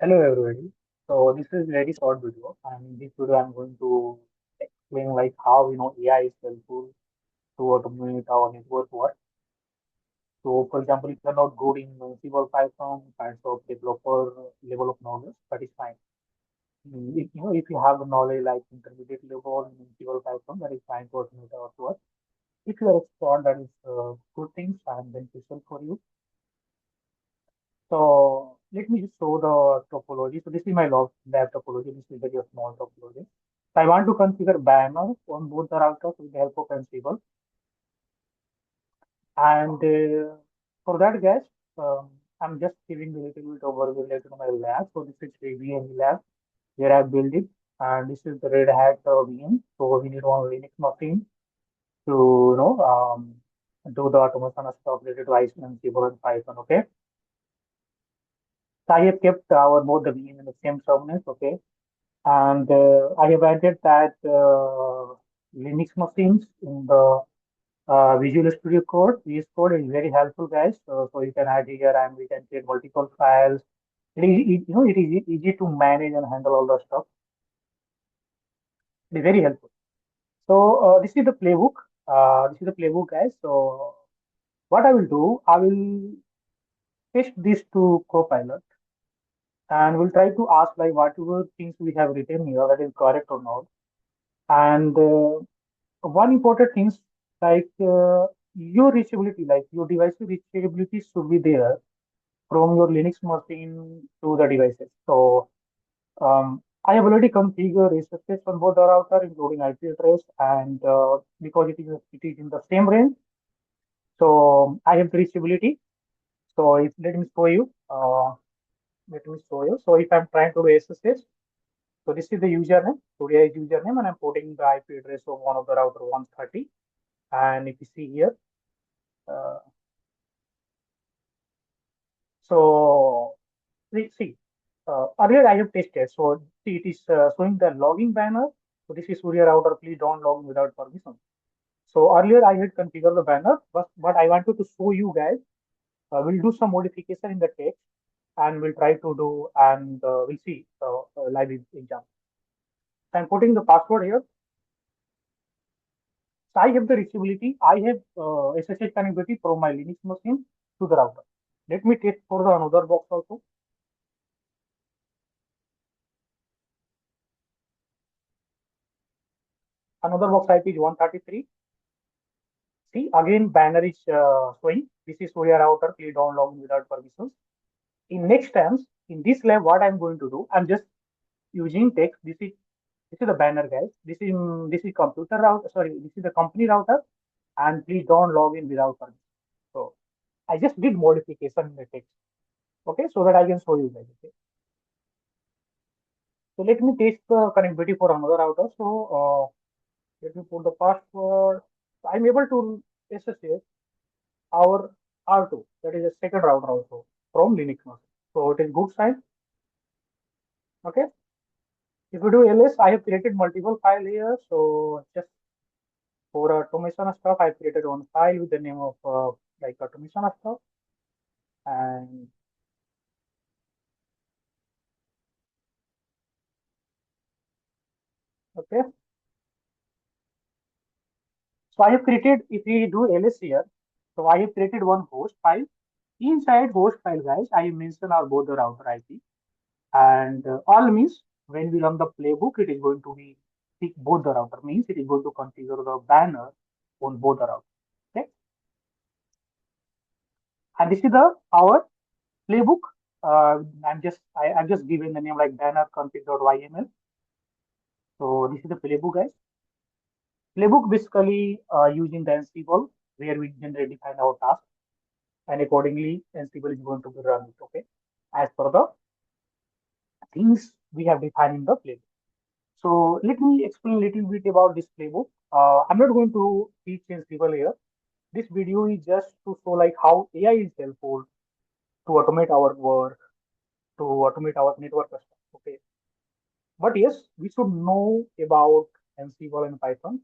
Hello everybody. So this is very short video, and in this video I'm going to explain like how AI is helpful to automate our network work. So for example, if you're not good in Ansible Python kinds of developer level of knowledge, that is fine. If you have the knowledge like intermediate level in Ansible Python, that is fine to automate our work. If you are expert, that is good things and beneficial for you. So let me just show the topology. So this is my lab topology. This is very small topology. So I want to configure banner on both the routers with the help of Ansible. And for that, guys, I'm just giving a little bit overview related to my lab. So this is a VM lab where I built it. And this is the Red Hat VM. So we need one Linux machine to do the automation of stuff related to Ansible and Python. Okay. So I have kept our both the VM in the same subnet. Okay. And I have added that Linux machines in the Visual Studio Code. VS Code is very helpful, guys. So you can add here and we can create multiple files. It is easy to manage and handle all the stuff. It is very helpful. So this is the playbook. This is the playbook, guys. So what I will do, I will paste this to Copilot and we'll try to ask like whatever things we have written here that is correct or not. And one important thing is like your reachability, like your device reachability should be there from your Linux machine to the devices. So I have already configured SSH on both the router, including IP address, and because it is in the same range, so I have the reachability. So if let me show you, let me show you. So if I'm trying to do SSH, so this is the username, Surya is username, and I'm putting the IP address of one of the router 130. And if you see here, uh, so see, earlier I have tested. So see, it is showing the logging banner. So this is Surya router. Please don't log in without permission. So earlier I had configured the banner, but I wanted to show you guys. We'll do some modification in the text, and we'll try to do, and we'll see live exam. So I'm putting the password here. So I have the reachability. I have SSH connectivity from my Linux machine to the router. Let me test for the another box also. Another box IP is 133. See, again, banner is showing. This is Surya router. Please don't log in without permissions. In next times, in this lab, what I'm going to do, I'm just using text. This is the banner, guys. This is computer router. Sorry, this is the company router, and please don't log in without permission. So I just did modification in the text. Okay, so that I can show you guys. Okay. So let me test the connectivity for another router. So let me put the password. I'm able to SSH our R2, that is a second router also from Linux machine. So it is good sign. Okay. If you do ls, I have created multiple file here. So just for automation stuff, I created one file with the name of like automation stuff. And okay. So I have created, if we do ls here, so I have created one host file. Inside host file, guys, I have mentioned our both the router IP. And all means when we run the playbook, it is going to be pick both the router means it is going to configure the banner on both the router. Okay, and this is the our playbook. I'm just giving the name like banner config.yml. So this is the playbook, guys. Playbook basically using the Ansible where we generally define our task, and accordingly Ansible is going to be run it. Okay, as per the things we have defined in the playbook. So let me explain a little bit about this playbook. I'm not going to teach Ansible here. This video is just to show like how AI is helpful to automate our work, to automate our network stuff. Okay. But yes, we should know about Ansible and Python.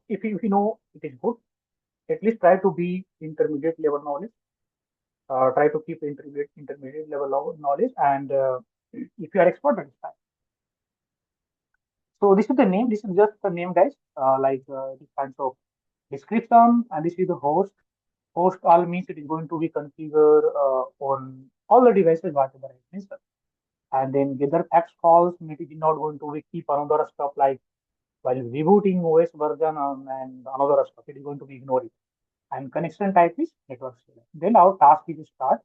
If you know it is good, at least try to be intermediate level knowledge. Try to keep intermediate level of knowledge, and if you are expert, that's fine. So this is the name. This is just the name, guys. This kinds of description, and this is the host. Host all means it is going to be configured on all the devices, whatever I mentioned. And then gather fact calls, it is not going to be keep another stuff like while rebooting OS version and another stuff. It is going to be ignored. And connection type is network server. Then our task is start.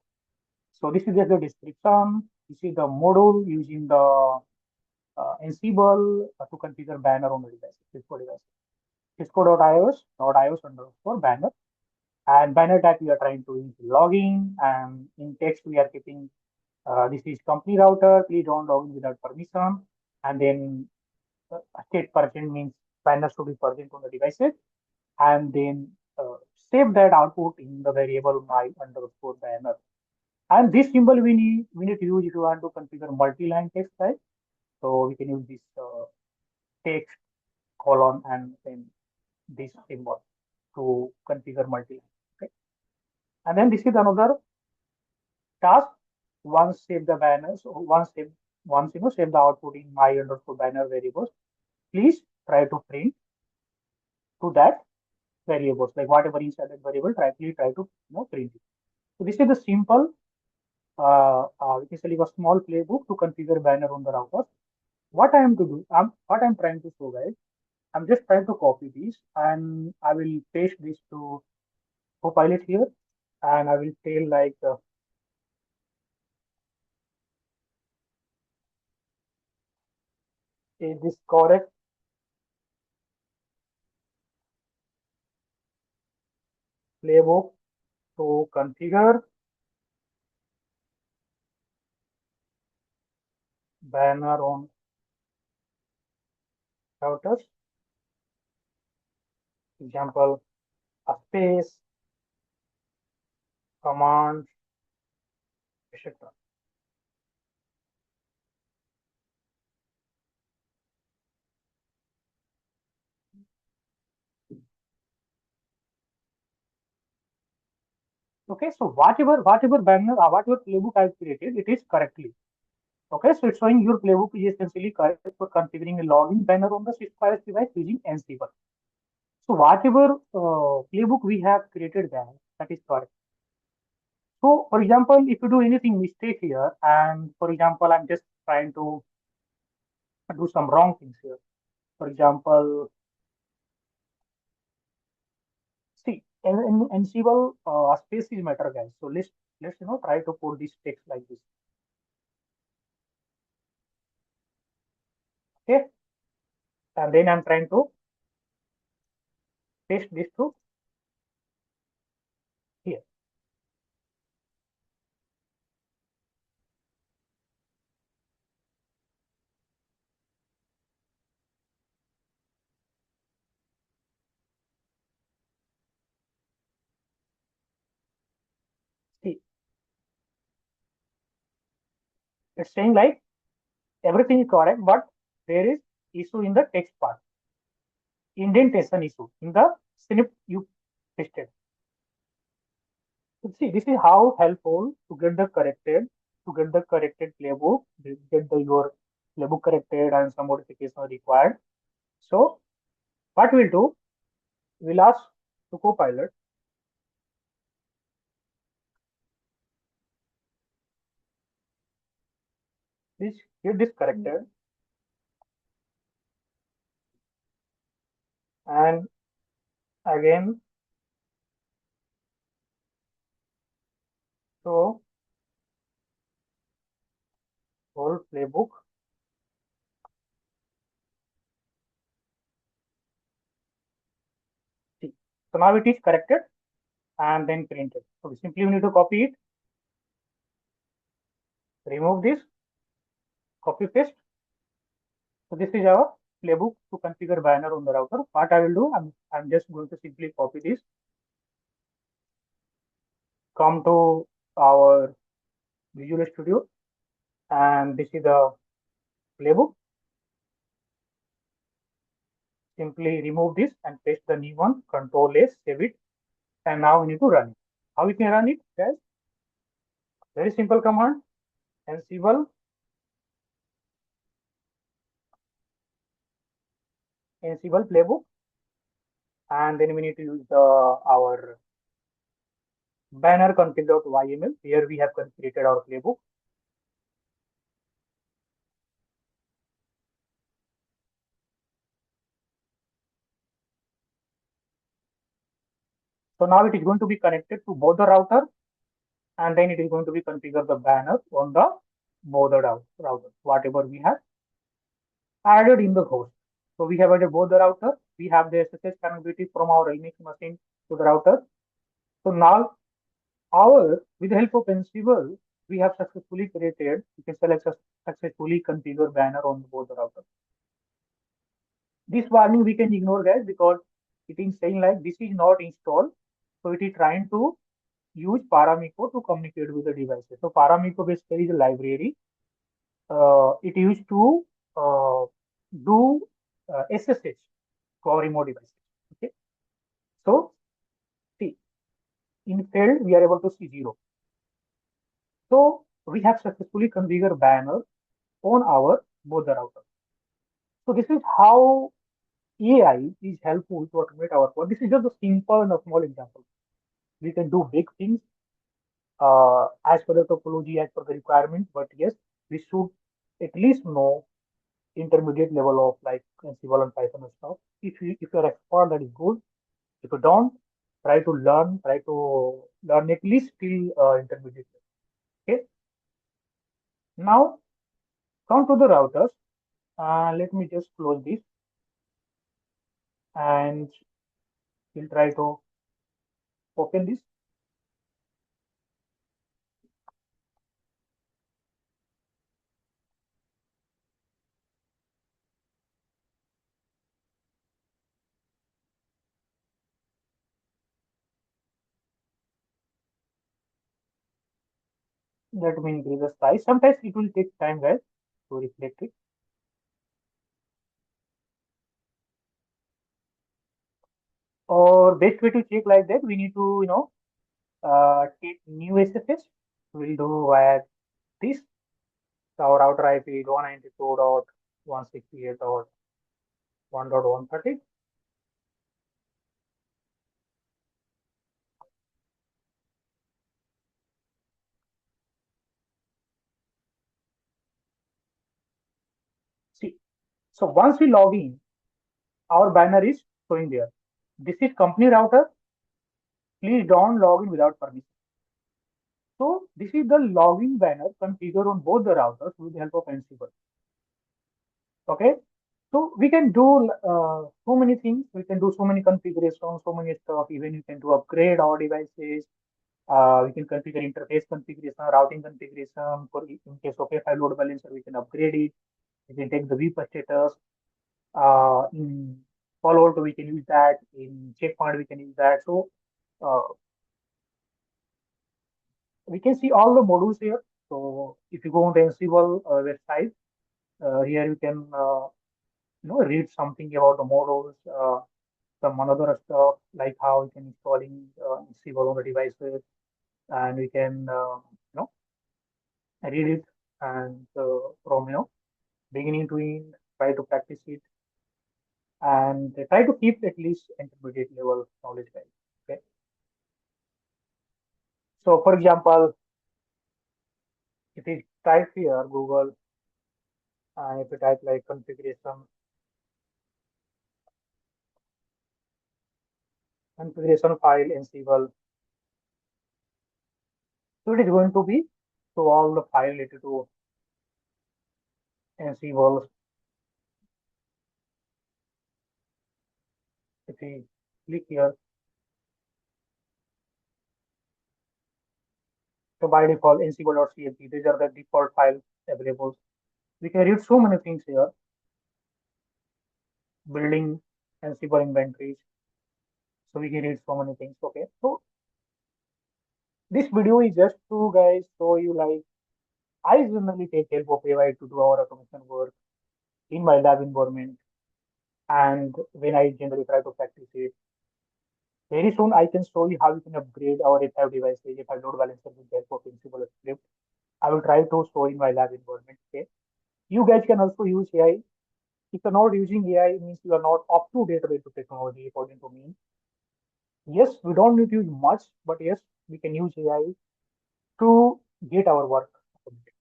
So this is just the description. This is the module using the Ansible to configure banner on the device. Cisco device. Cisco.ios underscore banner. And banner type we are trying to use login. And in text we are keeping this is company router. Please don't log in without permission. And then state present means banner should be present on the devices. And then save that output in the variable my underscore banner. And this symbol we need to use if you want to configure multi-line text type. So we can use this text colon and then this symbol to configure multi-line. Okay. And then this is another task. Once save the banners, once save the output in my underscore banner variables. Please try to print to that variables like whatever inside that variable. Please try to print it. So this is the simple basically a small playbook to configure banner on the router. What I am to do, what I'm trying to show, guys, I'm just trying to copy this and I will paste this to Copilot here, and I will tell like is this correct playbook to configure banner on routers. Example, a space, command, etc. Okay, so whatever banner, whatever playbook I've created, it is correctly. Okay, so it's showing your playbook is essentially correct for configuring a login banner on the Cisco device using Ansible. So whatever playbook we have created there, that is correct. So for example, if you do anything mistake here, and for example, I'm just trying to do some wrong things here. For example, see, in Ansible, space is matter, guys. So let's try to put this text like this. Okay, and then I'm trying to paste this to here. See, it's saying like everything is correct, but there is issue in the text part, indentation issue in the script you pasted. So see, this is how helpful to get the corrected playbook, get your playbook corrected and some modification are required. So what we'll do, we'll ask to Copilot, please get this corrected and again so whole playbook. See, so now it is corrected and then printed. So we simply need to copy it, remove this, copy paste. So this is our playbook to configure banner on the router. What I will do, I'm just going to simply copy this, come to our Visual Studio, and this is the playbook. Simply remove this and paste the new one, Control S, save it, and now we need to run it. How we can run it, guys? Very simple command, Ansible, Ansible playbook, and then we need to use our banner config.yml. Here we have created our playbook. So now it is going to be connected to both the router, and then it is going to be configure the banner on the both the router, whatever we have added in the host. So we have added both the router. We have the SSH connectivity from our Linux machine to the router. So now with the help of Ansible, we have successfully created, you can select successfully configure banner on both the router. This warning we can ignore, guys, because it is saying like this is not installed. So it is trying to use Paramiko to communicate with the devices. So Paramiko basically is a library. It used to do SSH to our remote devices. Okay. So see, in failed we are able to see 0. So we have successfully configured banner on our both the router. So this is how AI is helpful to automate our work. This is just a simple and a small example. We can do big things as per the topology, as per the requirement. But yes, we should at least know intermediate level of like Ansible and Python and stuff. If you're expert, that is good. If you don't, try to learn at least till intermediate level. Okay. Now come to the routers. Let me just close this and we'll try to open this. Let me increase the size. Sometimes it will take time, guys, to reflect it. Or best way to check like that, we need to, take new SSH. We'll do via this. So our router IP is 192.168.1.130. See, so once we log in, our banner is showing there. This is company router. Please don't log in without permission. So this is the login banner configured on both the routers with the help of Ansible. Okay. So we can do so many things. We can do so many configurations, so many stuff. Even you can do upgrade our devices. We can configure interface configuration, routing configuration. For in case of a load balancer, we can upgrade it. We can take the VIP status. In Fallout, we can use that. In Checkpoint, we can use that. So uh, we can see all the modules here. So if you go on the Ansible website, here you can read something about the modules, some another stuff like how we can installing Ansible on the devices, and we can read it and from beginning to end, try to practice it and try to keep at least intermediate level knowledge, guys. Okay. So for example, if you type here Google, and if you type like configuration file Ansible, so it is going to be to all the file related to Ansible. If we click here, so by default Ansible.clp, these are the default files available. We can read so many things here, building Ansible inventories. So we can read so many things. Okay. So this video is just to guys show you like I generally take help of AI to do our automation work in my lab environment. And when I generally try to practice it, Very soon, I can show you how you can upgrade our A5 devices, A5 load balancer with the help of Ansible script. I will try to show in my lab environment. Okay. You guys can also use AI. If you're not using AI, it means you are not up to date with the technology, according to me. Yes, we don't need to use much, but yes, we can use AI to get our work automated.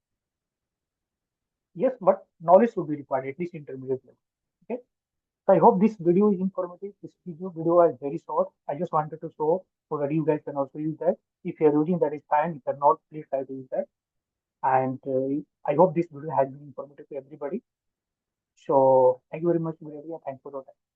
Yes, but knowledge should be required, at least intermediate level. Okay. So I hope this video is informative. This video is very short. I just wanted to show so that you guys can also use that. If you're using that, is fine. If you're not, please try to use that. And I hope this video has been informative to everybody. So thank you very much, Virendra. Thanks for your time.